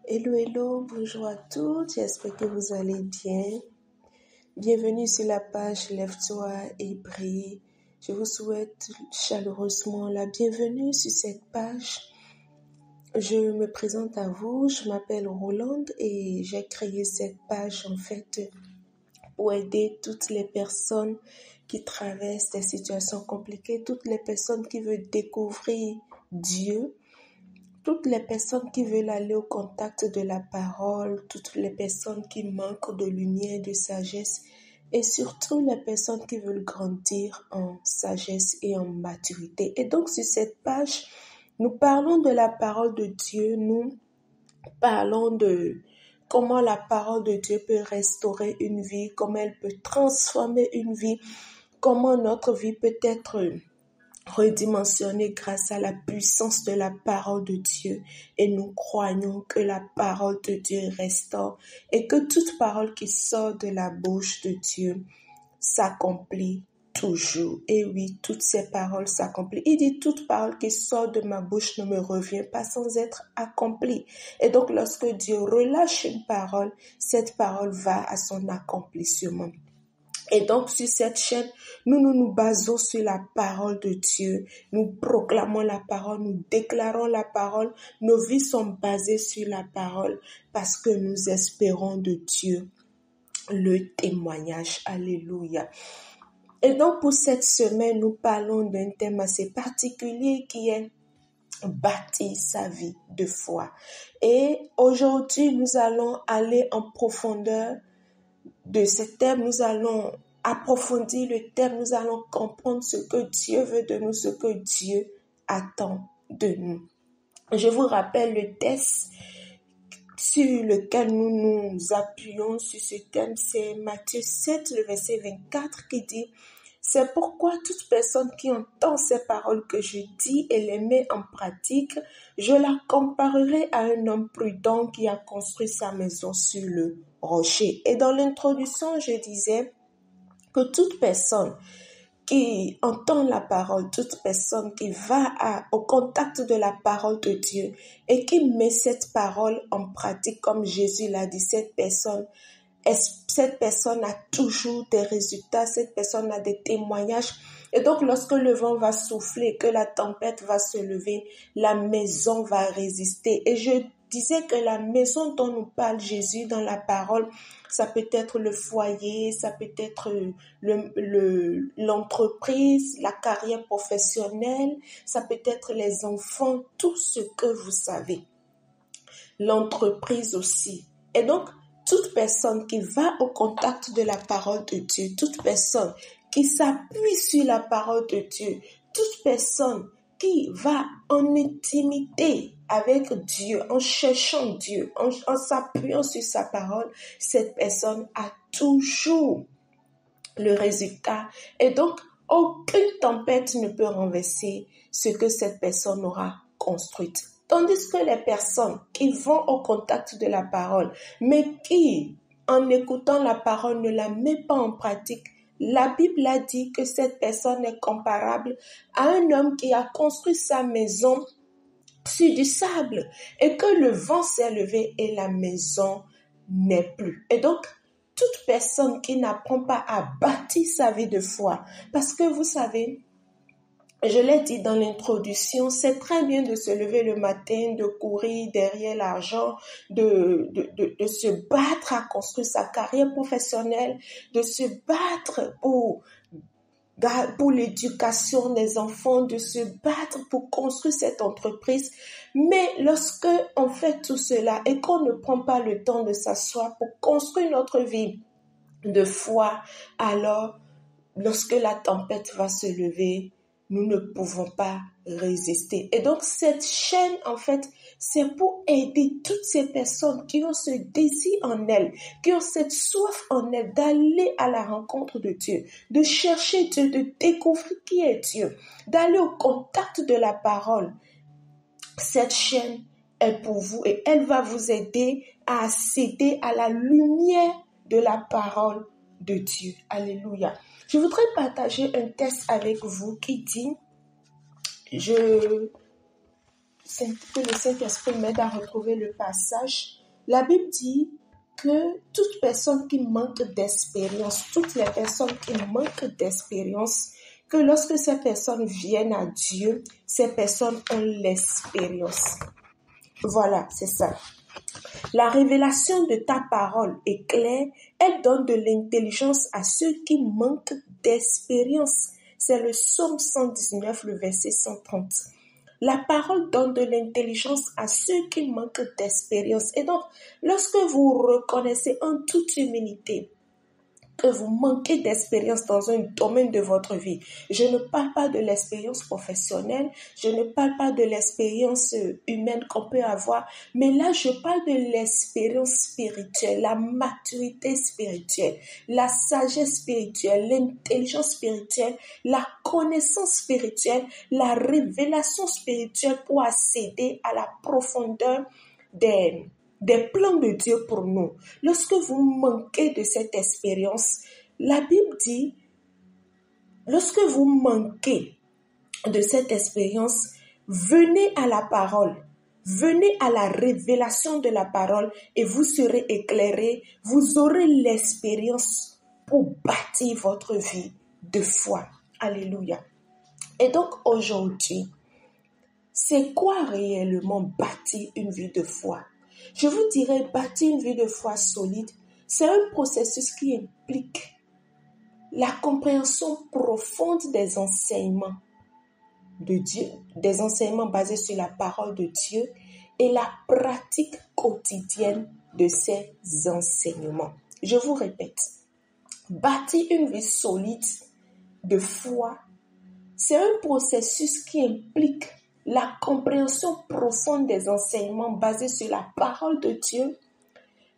Hello, hello, bonjour à toutes, j'espère que vous allez bien. Bienvenue sur la page Lève-toi et brille. Je vous souhaite chaleureusement la bienvenue sur cette page. Je me présente à vous, je m'appelle Rolande et j'ai créé cette page en fait pour aider toutes les personnes qui traversent des situations compliquées, toutes les personnes qui veulent découvrir Dieu, toutes les personnes qui veulent aller au contact de la parole, toutes les personnes qui manquent de lumière, de sagesse et surtout les personnes qui veulent grandir en sagesse et en maturité. Et donc sur cette page, nous parlons de la parole de Dieu, nous parlons de comment la parole de Dieu peut restaurer une vie, comment elle peut transformer une vie, comment notre vie peut être redimensionnée grâce à la puissance de la parole de Dieu. Et nous croyons que la parole de Dieu restaure et que toute parole qui sort de la bouche de Dieu s'accomplit toujours. Et oui, toutes ces paroles s'accomplissent. Il dit, toute parole qui sort de ma bouche ne me revient pas sans être accomplie. Et donc, lorsque Dieu relâche une parole, cette parole va à son accomplissement. Et donc, sur cette chaîne, nous basons sur la parole de Dieu. Nous proclamons la parole, nous déclarons la parole. Nos vies sont basées sur la parole parce que nous espérons de Dieu le témoignage. Alléluia. Et donc, pour cette semaine, nous parlons d'un thème assez particulier qui est bâtir sa vie de foi. Et aujourd'hui, nous allons aller en profondeur de ce thème, nous allons approfondir le thème, nous allons comprendre ce que Dieu veut de nous, ce que Dieu attend de nous. Je vous rappelle le texte sur lequel nous nous appuyons sur ce thème, c'est Matthieu 7, le verset 24 qui dit « C'est pourquoi toute personne qui entend ces paroles que je dis et les met en pratique, je la comparerai à un homme prudent qui a construit sa maison sur le rocher. » Et dans l'introduction, je disais que toute personne qui entend la parole, toute personne qui va au contact de la parole de Dieu et qui met cette parole en pratique, comme Jésus l'a dit, cette personne a toujours des résultats, cette personne a des témoignages. Et donc, lorsque le vent va souffler, que la tempête va se lever, la maison va résister. Et je disais que la maison dont nous parle Jésus dans la parole, ça peut être le foyer, ça peut être l'entreprise, la carrière professionnelle, ça peut être les enfants, tout ce que vous savez. L'entreprise aussi. Et donc, toute personne qui va au contact de la parole de Dieu, toute personne qui s'appuie sur la parole de Dieu, toute personne qui va en intimité avec Dieu, en cherchant Dieu, en s'appuyant sur sa parole, cette personne a toujours le résultat. Et donc, aucune tempête ne peut renverser ce que cette personne aura construite. Tandis que les personnes qui vont au contact de la parole, mais qui, en écoutant la parole, ne la met pas en pratique, la Bible a dit que cette personne est comparable à un homme qui a construit sa maison sur du sable et que le vent s'est levé et la maison n'est plus. Et donc, toute personne qui n'apprend pas à bâtir sa vie de foi, parce que vous savez, je l'ai dit dans l'introduction, c'est très bien de se lever le matin, de courir derrière l'argent, de se battre à construire sa carrière professionnelle, de se battre pour l'éducation des enfants, de se battre pour construire cette entreprise. Mais lorsque on fait tout cela et qu'on ne prend pas le temps de s'asseoir pour construire notre vie de foi, alors lorsque la tempête va se lever, nous ne pouvons pas résister. Et donc, cette chaîne, en fait, c'est pour aider toutes ces personnes qui ont ce désir en elles, qui ont cette soif en elles d'aller à la rencontre de Dieu, de chercher Dieu, de découvrir qui est Dieu, d'aller au contact de la parole. Cette chaîne est pour vous et elle va vous aider à accéder à la lumière de la parole de Dieu. Alléluia. Je voudrais partager un texte avec vous qui dit, je que le Saint-Esprit m'aide à retrouver le passage. La Bible dit que toute personne qui manque d'expérience, toutes les personnes qui manquent d'expérience, que lorsque ces personnes viennent à Dieu, ces personnes ont l'expérience. Voilà, c'est ça. La révélation de ta parole est claire, elle donne de l'intelligence à ceux qui manquent d'expérience. C'est le psaume 119, le verset 130. La parole donne de l'intelligence à ceux qui manquent d'expérience. Et donc, lorsque vous reconnaissez en toute humilité que vous manquez d'expérience dans un domaine de votre vie. Je ne parle pas de l'expérience professionnelle, je ne parle pas de l'expérience humaine qu'on peut avoir, mais là, je parle de l'expérience spirituelle, la maturité spirituelle, la sagesse spirituelle, l'intelligence spirituelle, la connaissance spirituelle, la révélation spirituelle pour accéder à la profondeur des plans de Dieu pour nous. Lorsque vous manquez de cette expérience, la Bible dit, lorsque vous manquez de cette expérience, venez à la parole, venez à la révélation de la parole et vous serez éclairés, vous aurez l'expérience pour bâtir votre vie de foi. Alléluia. Et donc aujourd'hui, c'est quoi réellement bâtir une vie de foi? Je vous dirais, bâtir une vie de foi solide, c'est un processus qui implique la compréhension profonde des enseignements de Dieu, des enseignements basés sur la parole de Dieu et la pratique quotidienne de ces enseignements. Je vous répète, bâtir une vie solide de foi, c'est un processus qui implique la compréhension profonde des enseignements basés sur la parole de Dieu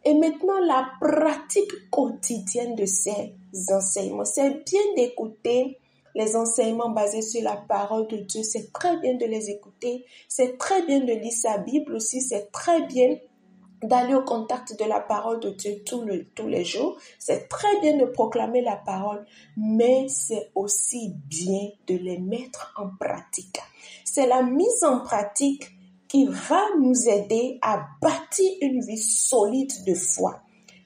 et maintenant la pratique quotidienne de ces enseignements. C'est bien d'écouter les enseignements basés sur la parole de Dieu, c'est très bien de les écouter, c'est très bien de lire sa Bible aussi, c'est très bien d'aller au contact de la parole de Dieu tous les jours. C'est très bien de proclamer la parole, mais c'est aussi bien de les mettre en pratique. C'est la mise en pratique qui va nous aider à bâtir une vie solide de foi.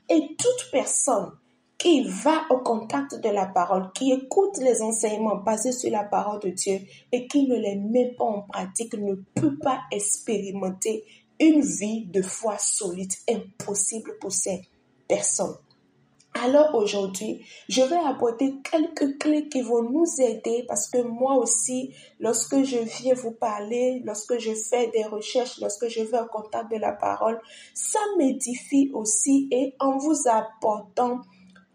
Et toute personne qui va au contact de la parole, qui écoute les enseignements basés sur la parole de Dieu et qui ne les met pas en pratique ne peut pas expérimenter une vie de foi solide, impossible pour ces personnes. Alors aujourd'hui, je vais apporter quelques clés qui vont nous aider parce que moi aussi, lorsque je viens vous parler, lorsque je fais des recherches, lorsque je vais au contact de la parole, ça m'édifie aussi et en vous apportant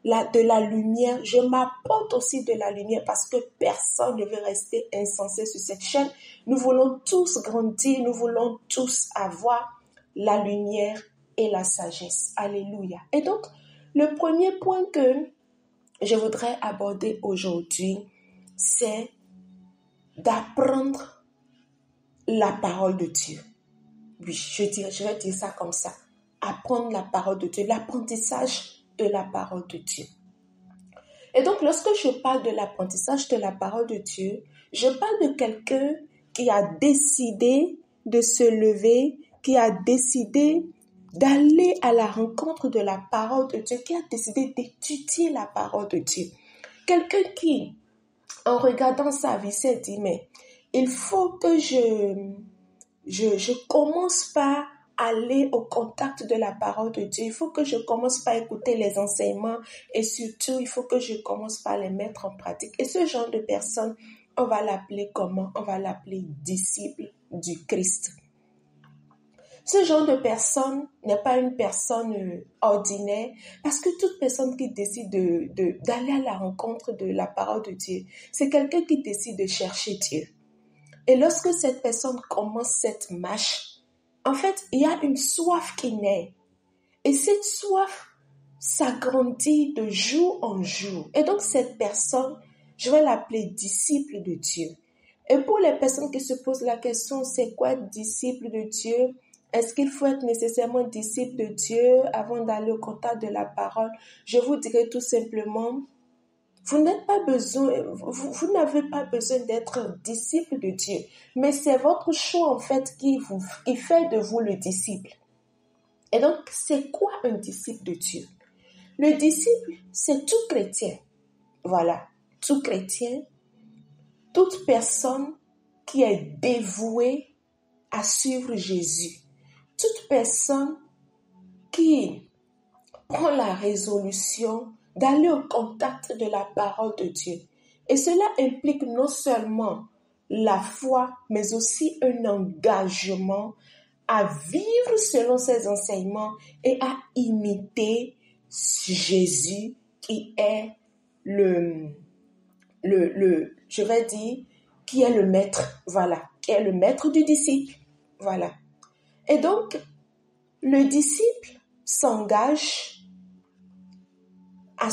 de la lumière, je m'apporte aussi de la lumière parce que personne ne veut rester insensé sur cette chaîne. Nous voulons tous grandir, nous voulons tous avoir la lumière et la sagesse. Alléluia. Et donc, le premier point que je voudrais aborder aujourd'hui, c'est d'apprendre la parole de Dieu. Oui, je vais dire ça comme ça. Apprendre la parole de Dieu, l'apprentissage de la parole de Dieu. Et donc, lorsque je parle de l'apprentissage de la parole de Dieu, je parle de quelqu'un qui a décidé de se lever, qui a décidé d'aller à la rencontre de la parole de Dieu, qui a décidé d'étudier la parole de Dieu. Quelqu'un qui, en regardant sa vie, s'est dit, mais il faut que je commence par aller au contact de la parole de Dieu. Il faut que je commence par écouter les enseignements et surtout, il faut que je commence par les mettre en pratique. Et ce genre de personne, on va l'appeler comment? On va l'appeler disciple du Christ. Ce genre de personne n'est pas une personne ordinaire parce que toute personne qui décide d'aller à la rencontre de la parole de Dieu, c'est quelqu'un qui décide de chercher Dieu. Et lorsque cette personne commence cette marche, en fait, il y a une soif qui naît. Et cette soif s'agrandit de jour en jour. Et donc, cette personne, je vais l'appeler disciple de Dieu. Et pour les personnes qui se posent la question, c'est quoi disciple de Dieu? Est-ce qu'il faut être nécessairement disciple de Dieu avant d'aller au contact de la parole? Je vous dirai tout simplement, Vous n'avez pas besoin d'être disciple de Dieu, mais c'est votre choix en fait qui fait de vous le disciple. Et donc, c'est quoi un disciple de Dieu? Le disciple, c'est tout chrétien. Voilà, tout chrétien, toute personne qui est dévouée à suivre Jésus. Toute personne qui prend la résolution d'aller au contact de la parole de Dieu. Et cela implique non seulement la foi, mais aussi un engagement à vivre selon ses enseignements et à imiter Jésus qui est qui est le maître, voilà, qui est le maître du disciple, voilà. Et donc, le disciple s'engage à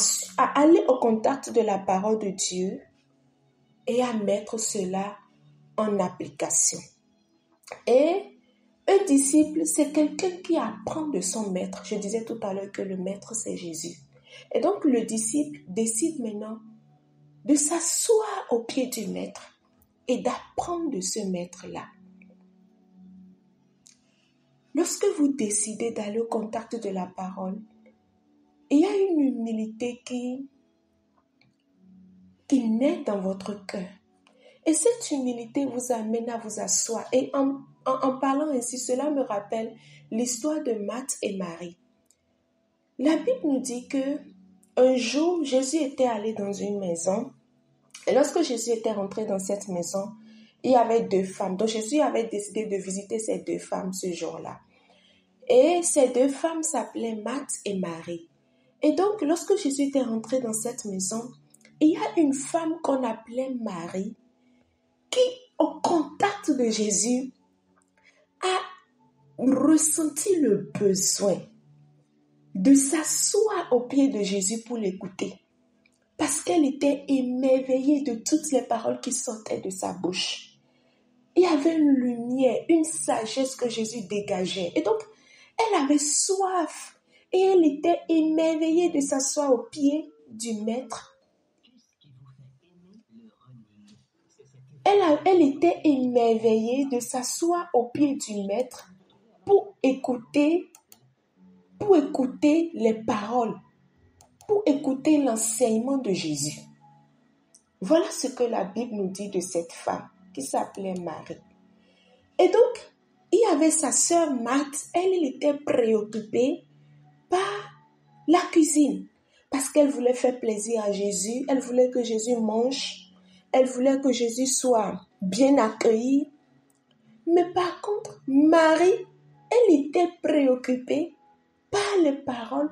aller au contact de la parole de Dieu et à mettre cela en application. Et un disciple, c'est quelqu'un qui apprend de son maître. Je disais tout à l'heure que le maître, c'est Jésus. Et donc, le disciple décide maintenant de s'asseoir au pied du maître et d'apprendre de ce maître-là. Lorsque vous décidez d'aller au contact de la parole, il y a une humilité qui naît dans votre cœur. Et cette humilité vous amène à vous asseoir. Et en parlant ainsi, cela me rappelle l'histoire de Marthe et Marie. La Bible nous dit que un jour, Jésus était allé dans une maison. Et lorsque Jésus était rentré dans cette maison, il y avait 2 femmes. Donc Jésus avait décidé de visiter ces 2 femmes ce jour-là. Et ces 2 femmes s'appelaient Marthe et Marie. Et donc, lorsque Jésus était rentré dans cette maison, il y a une femme qu'on appelait Marie qui, au contact de Jésus, a ressenti le besoin de s'asseoir au pied de Jésus pour l'écouter. Parce qu'elle était émerveillée de toutes les paroles qui sortaient de sa bouche. Il y avait une lumière, une sagesse que Jésus dégageait. Et donc, elle avait soif. Et elle était émerveillée de s'asseoir au pied du maître. Elle était émerveillée de s'asseoir au pied du maître pour écouter les paroles, pour écouter l'enseignement de Jésus. Voilà ce que la Bible nous dit de cette femme qui s'appelait Marie. Et donc, il y avait sa sœur Marthe, elle était préoccupée par la cuisine, parce qu'elle voulait faire plaisir à Jésus, elle voulait que Jésus mange, elle voulait que Jésus soit bien accueilli. Mais par contre, Marie, elle était préoccupée par les paroles,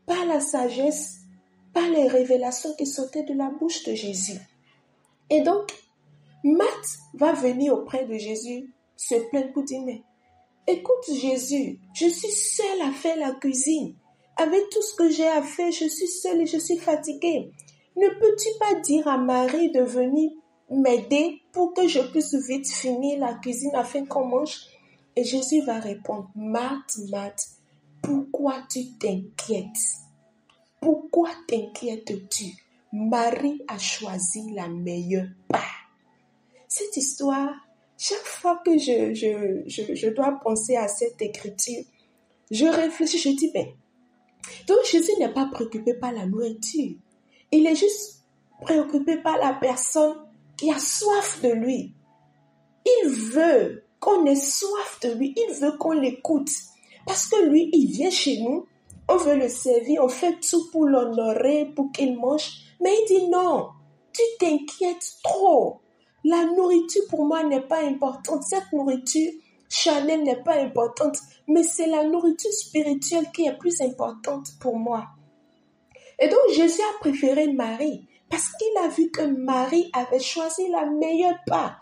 par la sagesse, par les révélations qui sortaient de la bouche de Jésus. Et donc, Marthe va venir auprès de Jésus, se plaindre pour dire, mais écoute Jésus, je suis seule à faire la cuisine. Avec tout ce que j'ai à faire, je suis seule et je suis fatiguée. Ne peux-tu pas dire à Marie de venir m'aider pour que je puisse vite finir la cuisine afin qu'on mange? Et Jésus va répondre, Marthe, Marthe, pourquoi tu t'inquiètes? Pourquoi t'inquiètes-tu? Marie a choisi la meilleure part. Cette histoire, chaque fois que je dois penser à cette écriture, je réfléchis, je dis, ben, donc Jésus n'est pas préoccupé par la nourriture. Il est juste préoccupé par la personne qui a soif de lui. Il veut qu'on ait soif de lui. Il veut qu'on l'écoute. Parce que lui, il vient chez nous. On veut le servir. On fait tout pour l'honorer, pour qu'il mange. Mais il dit non. Tu t'inquiètes trop. La nourriture pour moi n'est pas importante. Cette nourriture charnelle n'est pas importante. Mais c'est la nourriture spirituelle qui est plus importante pour moi. Et donc Jésus a préféré Marie. Parce qu'il a vu que Marie avait choisi la meilleure part.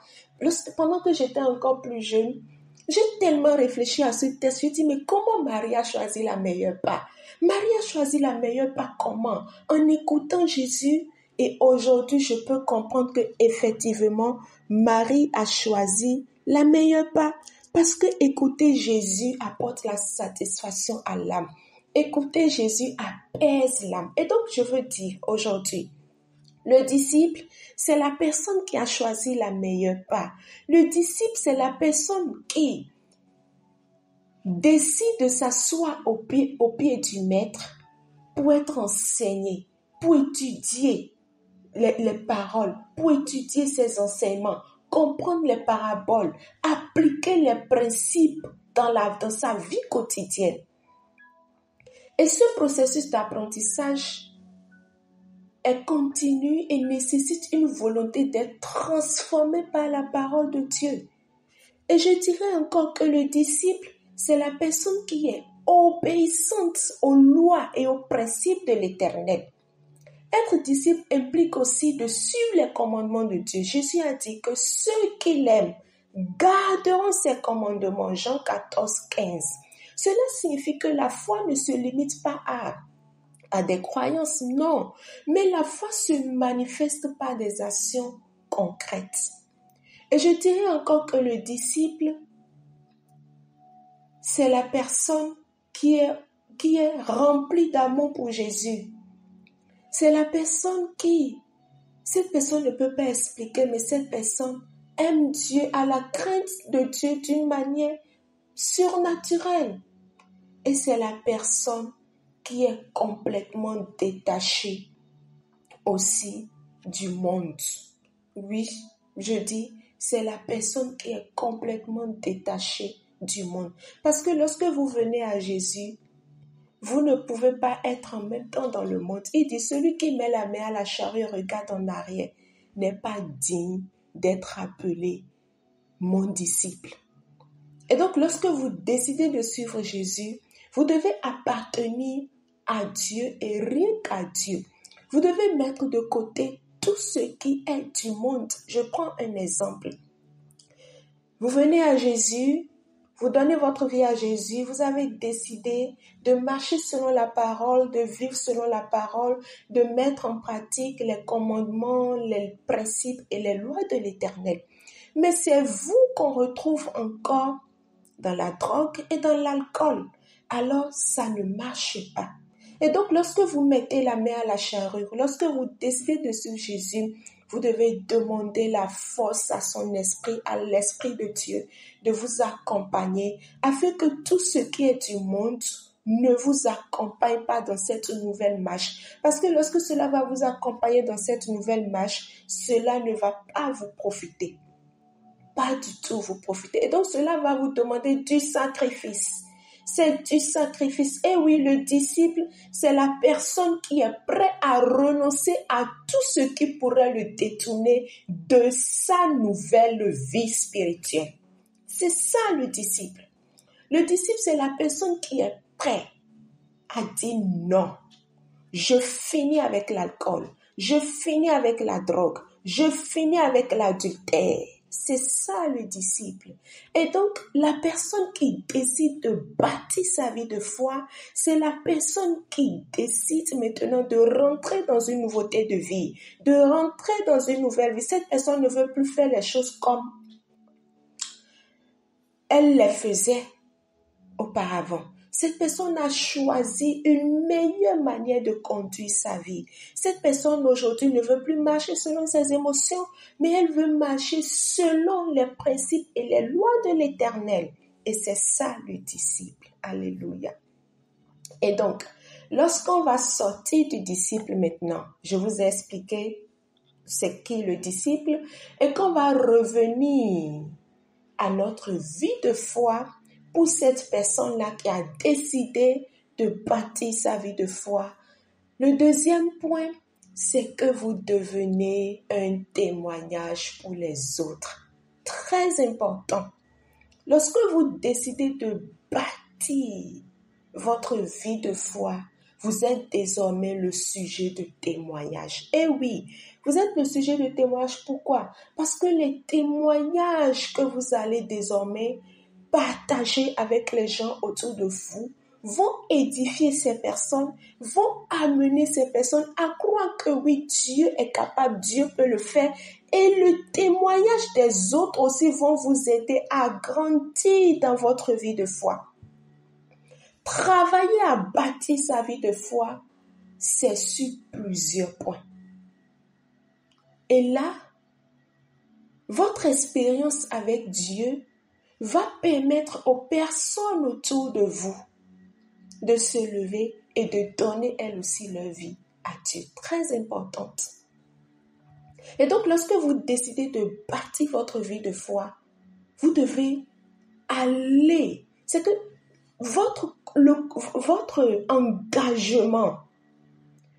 Pendant que j'étais encore plus jeune, j'ai tellement réfléchi à ce texte. Je me dit, mais comment Marie a choisi la meilleure part? Marie a choisi la meilleure part comment? En écoutant Jésus. Et aujourd'hui, je peux comprendre que effectivement, Marie a choisi la meilleure part. Parce que écouter Jésus apporte la satisfaction à l'âme. Écouter Jésus apaise l'âme. Et donc, je veux dire aujourd'hui Le disciple, c'est la personne qui a choisi la meilleure part. Le disciple, c'est la personne qui décide de s'asseoir au pied du maître pour être enseigné, pour étudier les paroles, pour étudier ses enseignements, comprendre les paraboles, appliquer les principes dans sa vie quotidienne. Et ce processus d'apprentissage est continu et nécessite une volonté d'être transformé par la parole de Dieu. Et je dirais encore que le disciple, c'est la personne qui est obéissante aux lois et aux principes de l'Éternel. Être disciple implique aussi de suivre les commandements de Dieu. Jésus a dit que ceux qui l'aiment garderont ses commandements. Jean 14, 15. Cela signifie que la foi ne se limite pas à des croyances, non. Mais la foi se manifeste par des actions concrètes. Et je dirais encore que le disciple, c'est la personne qui est remplie d'amour pour Jésus. C'est la personne cette personne ne peut pas expliquer, mais cette personne aime Dieu, a la crainte de Dieu d'une manière surnaturelle. Et c'est la personne qui est complètement détachée aussi du monde. Oui, je dis, c'est la personne qui est complètement détachée du monde. Parce que lorsque vous venez à Jésus, vous ne pouvez pas être en même temps dans le monde. Il dit, celui qui met la main à la charrue et regarde en arrière n'est pas digne d'être appelé mon disciple. Et donc, lorsque vous décidez de suivre Jésus, vous devez appartenir à Dieu et rien qu'à Dieu. Vous devez mettre de côté tout ce qui est du monde. Je prends un exemple. Vous venez à Jésus, vous donnez votre vie à Jésus, vous avez décidé de marcher selon la parole, de vivre selon la parole, de mettre en pratique les commandements, les principes et les lois de l'Éternel. Mais c'est vous qu'on retrouve encore dans la drogue et dans l'alcool. Alors, ça ne marche pas. Et donc, lorsque vous mettez la main à la charrue, lorsque vous décidez de suivre Jésus, vous devez demander la force à son esprit, à l'Esprit de Dieu, de vous accompagner, afin que tout ce qui est du monde ne vous accompagne pas dans cette nouvelle marche. Parce que lorsque cela va vous accompagner dans cette nouvelle marche, cela ne va pas vous profiter. Pas du tout vous profiter. Et donc, cela va vous demander du sacrifice. C'est du sacrifice. Et oui, le disciple, c'est la personne qui est prêt à renoncer à tout ce qui pourrait le détourner de sa nouvelle vie spirituelle. C'est ça le disciple. Le disciple, c'est la personne qui est prêt à dire non. Je finis avec l'alcool. Je finis avec la drogue. Je finis avec l'adultère. C'est ça le disciple. Et donc, la personne qui décide de bâtir sa vie de foi, c'est la personne qui décide maintenant de rentrer dans une nouveauté de vie, de rentrer dans une nouvelle vie. Cette personne ne veut plus faire les choses comme elle les faisait auparavant. Cette personne a choisi une meilleure manière de conduire sa vie. Cette personne aujourd'hui ne veut plus marcher selon ses émotions, mais elle veut marcher selon les principes et les lois de l'Éternel. Et c'est ça le disciple. Alléluia. Et donc, lorsqu'on va sortir du disciple maintenant, je vous ai expliqué c'est qui le disciple, et qu'on va revenir à notre vie de foi, pour cette personne-là qui a décidé de bâtir sa vie de foi. Le deuxième point, c'est que vous devenez un témoignage pour les autres. Très important. Lorsque vous décidez de bâtir votre vie de foi, vous êtes désormais le sujet de témoignage. Et oui, vous êtes le sujet de témoignage. Pourquoi? Parce que les témoignages que vous allez désormais partager avec les gens autour de vous vont édifier ces personnes, vont amener ces personnes à croire que oui, Dieu est capable, Dieu peut le faire. Et le témoignage des autres aussi vont vous aider à grandir dans votre vie de foi. Travailler à bâtir sa vie de foi, c'est sur plusieurs points. Et là, votre expérience avec Dieu va permettre aux personnes autour de vous de se lever et de donner elles aussi leur vie à Dieu. Très importante. Et donc, lorsque vous décidez de bâtir votre vie de foi, vous devez aller. C'est que votre engagement,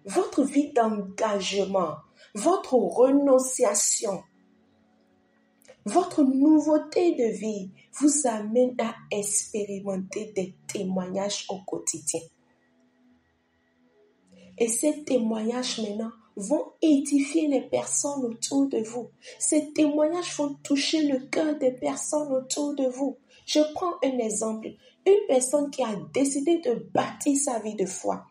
votre vie d'engagement, votre renonciation, votre nouveauté de vie vous amène à expérimenter des témoignages au quotidien. Et ces témoignages maintenant vont édifier les personnes autour de vous. Ces témoignages vont toucher le cœur des personnes autour de vous. Je prends un exemple. Une personne qui a décidé de bâtir sa vie de foi.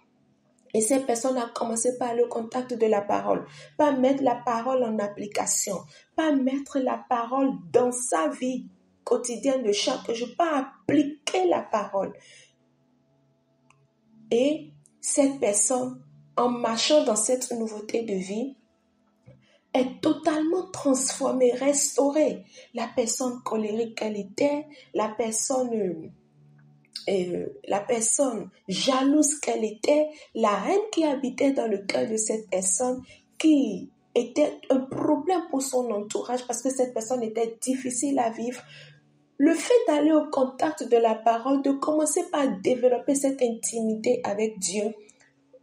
Et cette personne a commencé par le contact de la parole, par mettre la parole en application, par mettre la parole dans sa vie quotidienne de chaque jour, par appliquer la parole. Et cette personne, en marchant dans cette nouveauté de vie, est totalement transformée, restaurée. La personne colérique qu'elle était, la personne jalouse qu'elle était, la haine qui habitait dans le cœur de cette personne, qui était un problème pour son entourage parce que cette personne était difficile à vivre. Le fait d'aller au contact de la parole, de commencer par développer cette intimité avec Dieu,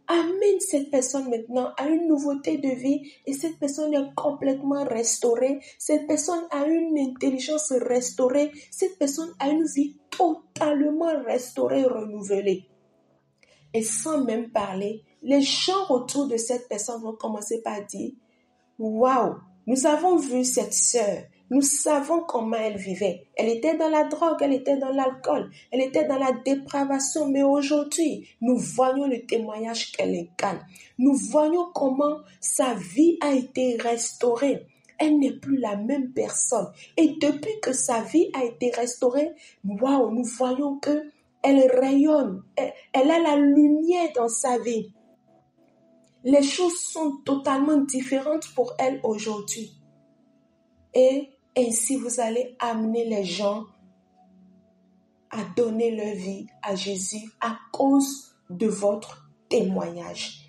amène cette personne maintenant à une nouveauté de vie et cette personne est complètement restaurée. Cette personne a une intelligence restaurée. Cette personne a une vie totalement restaurée, renouvelée. Et sans même parler, les gens autour de cette personne vont commencer par dire « Waouh, nous avons vu cette sœur. Nous savons comment elle vivait. Elle était dans la drogue, elle était dans l'alcool, elle était dans la dépravation. Mais aujourd'hui, nous voyons le témoignage qu'elle incarne. Nous voyons comment sa vie a été restaurée. Elle n'est plus la même personne. Et depuis que sa vie a été restaurée, waouh, nous voyons qu'elle rayonne. Elle a la lumière dans sa vie. Les choses sont totalement différentes pour elle aujourd'hui. Et ainsi, vous allez amener les gens à donner leur vie à Jésus à cause de votre témoignage.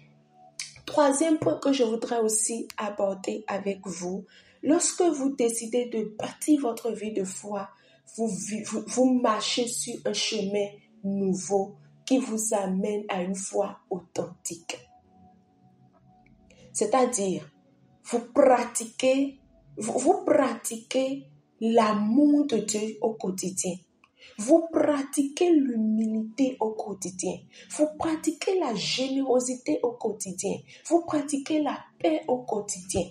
Troisième point que je voudrais aussi aborder avec vous, lorsque vous décidez de bâtir votre vie de foi, vous marchez sur un chemin nouveau qui vous amène à une foi authentique. C'est-à-dire, vous pratiquez l'amour de Dieu au quotidien. Vous pratiquez l'humilité au quotidien. Vous pratiquez la générosité au quotidien. Vous pratiquez la paix au quotidien.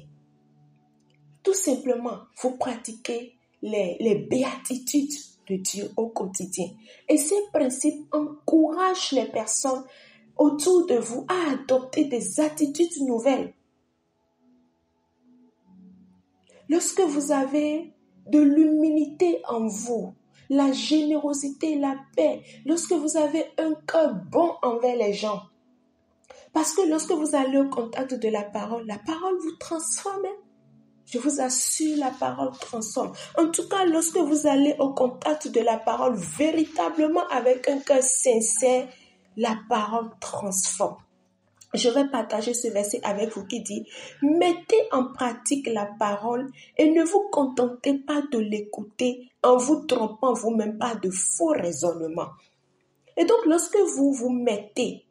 Tout simplement, vous pratiquez les béatitudes de Dieu au quotidien. Et ces principes encouragent les personnes autour de vous à adopter des attitudes nouvelles. Lorsque vous avez de l'humilité en vous, la générosité, la paix, lorsque vous avez un cœur bon envers les gens, parce que lorsque vous allez au contact de la parole vous transforme. Je vous assure, la parole transforme. En tout cas, lorsque vous allez au contact de la parole véritablement avec un cœur sincère, la parole transforme. Je vais partager ce verset avec vous qui dit « Mettez en pratique la parole et ne vous contentez pas de l'écouter en vous trompant vous-même par de faux raisonnements. » Et donc, lorsque vous mettez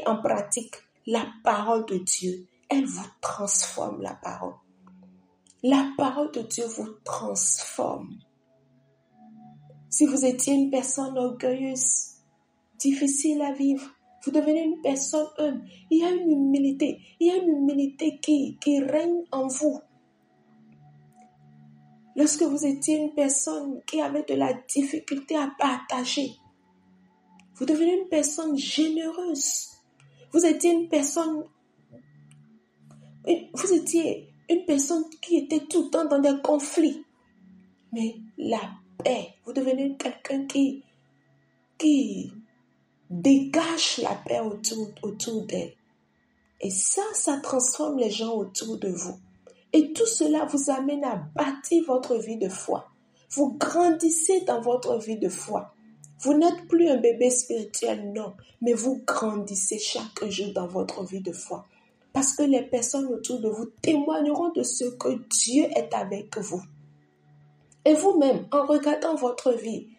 en pratique la parole de Dieu, elle vous transforme la parole. La parole de Dieu vous transforme. Si vous étiez une personne orgueilleuse, difficile à vivre, vous devenez une personne humble. Il y a une humilité. Il y a une humilité qui règne en vous. Lorsque vous étiez une personne qui avait de la difficulté à partager, vous devenez une personne généreuse. Vous étiez une personne qui était tout le temps dans des conflits. Mais la paix, vous devenez quelqu'un qui dégage la paix autour d'elle. Et ça transforme les gens autour de vous. Et tout cela vous amène à bâtir votre vie de foi. Vous grandissez dans votre vie de foi. Vous n'êtes plus un bébé spirituel, non, mais vous grandissez chaque jour dans votre vie de foi. Parce que les personnes autour de vous témoigneront de ce que Dieu est avec vous. Et vous-même, en regardant votre vie,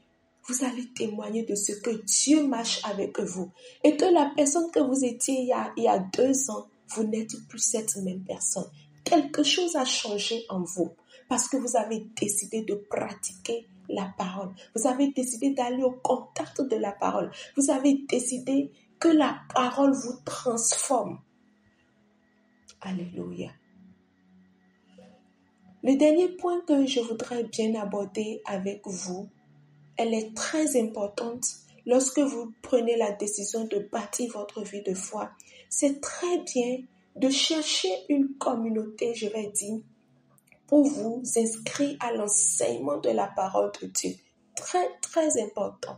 vous allez témoigner de ce que Dieu marche avec vous. Et que la personne que vous étiez il y a 2 ans, vous n'êtes plus cette même personne. Quelque chose a changé en vous parce que vous avez décidé de pratiquer la parole. Vous avez décidé d'aller au contact de la parole. Vous avez décidé que la parole vous transforme. Alléluia. Le dernier point que je voudrais bien aborder avec vous, elle est très importante lorsque vous prenez la décision de bâtir votre vie de foi. C'est très bien de chercher une communauté, je vais dire, pour vous inscrire à l'enseignement de la parole de Dieu. Très, très important.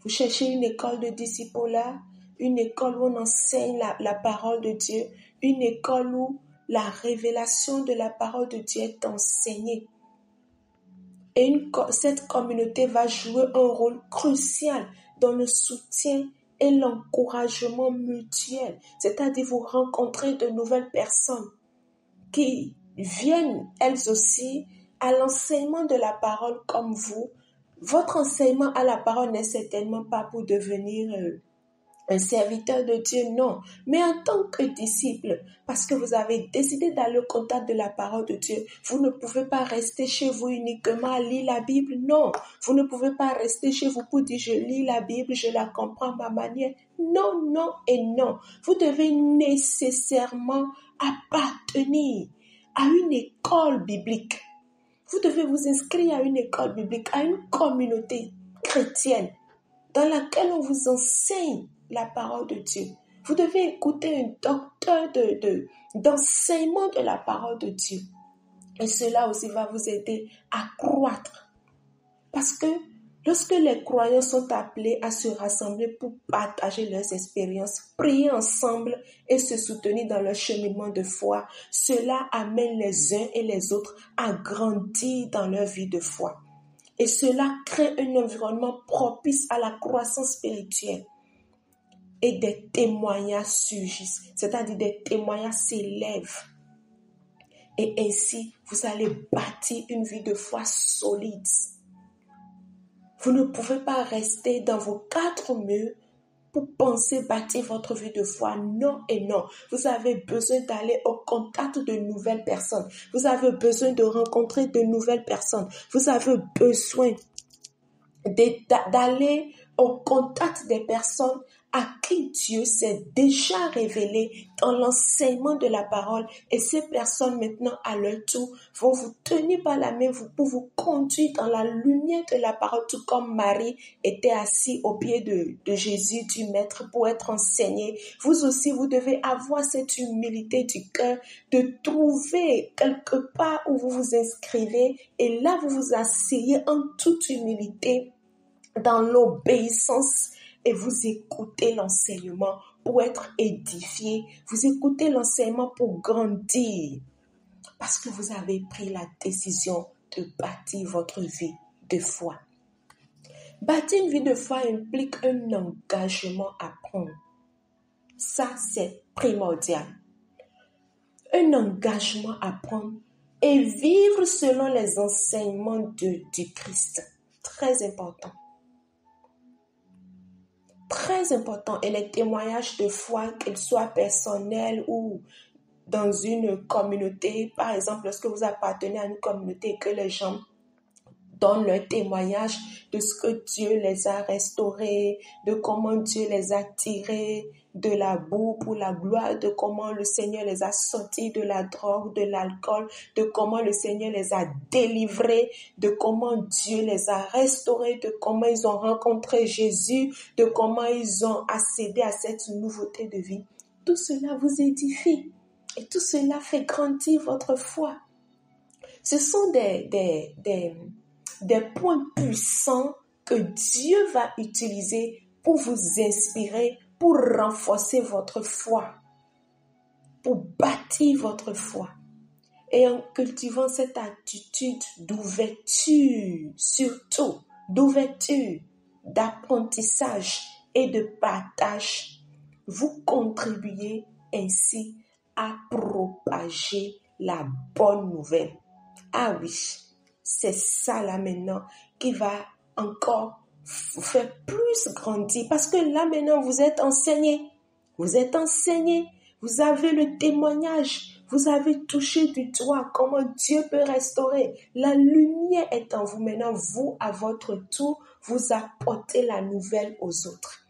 Vous cherchez une école de discipulat, une école où on enseigne la parole de Dieu, une école où la révélation de la parole de Dieu est enseignée. Et cette communauté va jouer un rôle crucial dans le soutien et l'encouragement mutuel. C'est-à-dire vous rencontrez de nouvelles personnes qui viennent elles aussi à l'enseignement de la parole comme vous. Votre enseignement à la parole n'est certainement pas pour devenir un serviteur de Dieu, non. Mais en tant que disciple, parce que vous avez décidé d'aller au contact de la parole de Dieu, vous ne pouvez pas rester chez vous uniquement à lire la Bible, non. Vous ne pouvez pas rester chez vous pour dire je lis la Bible, je la comprends à ma manière. Non, non et non. Vous devez nécessairement appartenir à une école biblique. Vous devez vous inscrire à une école biblique, à une communauté chrétienne dans laquelle on vous enseigne la parole de Dieu. Vous devez écouter un docteur d'enseignement de la parole de Dieu. Et cela aussi va vous aider à croître. Parce que lorsque les croyants sont appelés à se rassembler pour partager leurs expériences, prier ensemble et se soutenir dans leur cheminement de foi, cela amène les uns et les autres à grandir dans leur vie de foi. Et cela crée un environnement propice à la croissance spirituelle. Et des témoignages surgissent, c'est-à-dire des témoignages s'élèvent. Et ainsi, vous allez bâtir une vie de foi solide. Vous ne pouvez pas rester dans vos 4 murs pour penser bâtir votre vie de foi. Non et non. Vous avez besoin d'aller au contact de nouvelles personnes. Vous avez besoin de rencontrer de nouvelles personnes. Vous avez besoin d'aller au contact des personnes à qui Dieu s'est déjà révélé dans l'enseignement de la parole. Et ces personnes maintenant, à leur tour, vont vous tenir par la main pour vous conduire dans la lumière de la parole, tout comme Marie était assise au pied de Jésus, du Maître, pour être enseignée. Vous aussi, vous devez avoir cette humilité du cœur de trouver quelque part où vous vous inscrivez et là, vous vous asseyez en toute humilité dans l'obéissance et vous écoutez l'enseignement pour être édifié. Vous écoutez l'enseignement pour grandir parce que vous avez pris la décision de bâtir votre vie de foi. Bâtir une vie de foi implique un engagement à prendre. Ça, c'est primordial. Un engagement à prendre et vivre selon les enseignements du Christ. Très important. Très important. Et les témoignages de foi, qu'ils soient personnels ou dans une communauté, par exemple, lorsque vous appartenez à une communauté et que les gens donnent leur témoignage de ce que Dieu les a restaurés, de comment Dieu les a tirés de la boue pour la gloire, de comment le Seigneur les a sortis de la drogue, de l'alcool, de comment le Seigneur les a délivrés, de comment Dieu les a restaurés, de comment ils ont rencontré Jésus, de comment ils ont accédé à cette nouveauté de vie. Tout cela vous édifie et tout cela fait grandir votre foi. Ce sont des points puissants que Dieu va utiliser pour vous inspirer, pour renforcer votre foi. pour bâtir votre foi. Et en cultivant cette attitude d'ouverture, surtout d'ouverture, d'apprentissage et de partage, vous contribuez ainsi à propager la bonne nouvelle. Ah oui, c'est ça là maintenant qui va encore vous faire plus grandir. Parce que là maintenant, vous êtes enseigné. Vous êtes enseigné. Vous avez le témoignage. Vous avez touché du doigt comment Dieu peut restaurer. La lumière est en vous. Maintenant, vous, à votre tour, vous apportez la nouvelle aux autres.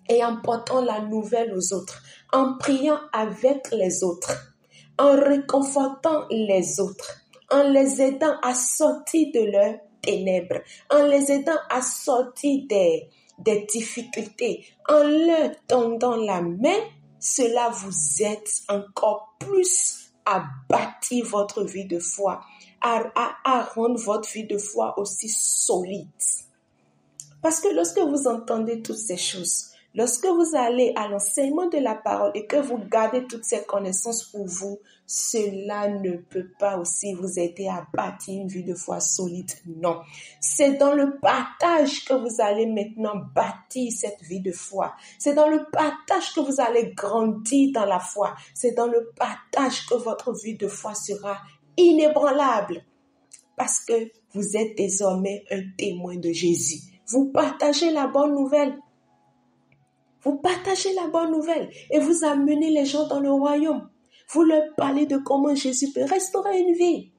Et en portant la nouvelle aux autres, en priant avec les autres, en réconfortant les autres, en les aidant à sortir de leurs ténèbres, en les aidant à sortir des difficultés, en leur tendant la main, cela vous aide encore plus à bâtir votre vie de foi, à rendre votre vie de foi aussi solide. Parce que lorsque vous entendez toutes ces choses, lorsque vous allez à l'enseignement de la parole et que vous gardez toutes ces connaissances pour vous, cela ne peut pas aussi vous aider à bâtir une vie de foi solide. Non. C'est dans le partage que vous allez maintenant bâtir cette vie de foi. C'est dans le partage que vous allez grandir dans la foi. C'est dans le partage que votre vie de foi sera inébranlable. Parce que vous êtes désormais un témoin de Jésus. Vous partagez la bonne nouvelle. Vous partagez la bonne nouvelle et vous amenez les gens dans le royaume. Vous leur parlez de comment Jésus peut restaurer une vie.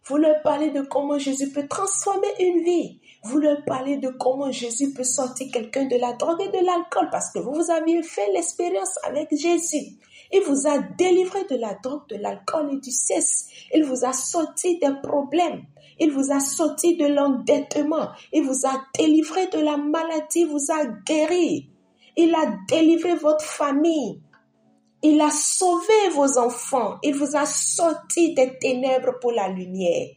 Vous leur parlez de comment Jésus peut transformer une vie. Vous leur parlez de comment Jésus peut sortir quelqu'un de la drogue et de l'alcool parce que vous aviez fait l'expérience avec Jésus. Il vous a délivré de la drogue, de l'alcool et du sexe. Il vous a sorti des problèmes. Il vous a sorti de l'endettement. Il vous a délivré de la maladie, vous a guéri. Il a délivré votre famille. Il a sauvé vos enfants. Il vous a sorti des ténèbres pour la lumière.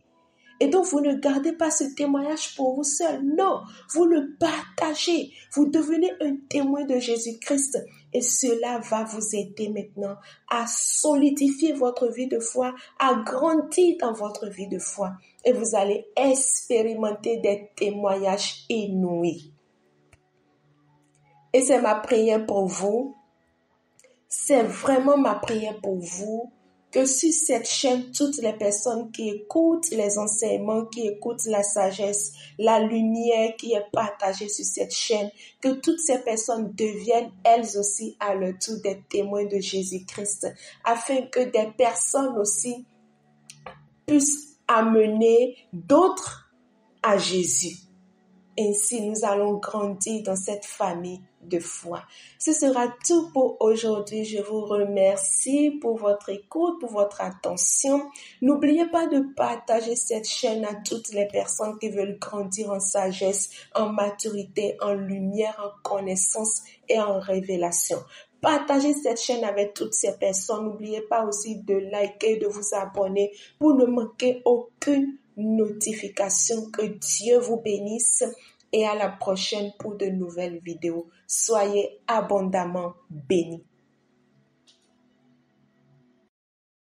Et donc, vous ne gardez pas ce témoignage pour vous seul. Non, vous le partagez. Vous devenez un témoin de Jésus-Christ. Et cela va vous aider maintenant à solidifier votre vie de foi, à grandir dans votre vie de foi. Et vous allez expérimenter des témoignages inouïs. Et c'est ma prière pour vous. C'est vraiment ma prière pour vous. Que sur cette chaîne, toutes les personnes qui écoutent les enseignements, qui écoutent la sagesse, la lumière qui est partagée sur cette chaîne, que toutes ces personnes deviennent elles aussi à leur tour des témoins de Jésus-Christ, afin que des personnes aussi puissent amener d'autres à Jésus. Ainsi, nous allons grandir dans cette famille de foi. Ce sera tout pour aujourd'hui. Je vous remercie pour votre écoute, pour votre attention. N'oubliez pas de partager cette chaîne à toutes les personnes qui veulent grandir en sagesse, en maturité, en lumière, en connaissance et en révélation. Partagez cette chaîne avec toutes ces personnes. N'oubliez pas aussi de liker, de vous abonner pour ne manquer aucune notification. Que Dieu vous bénisse et à la prochaine pour de nouvelles vidéos. Soyez abondamment bénis.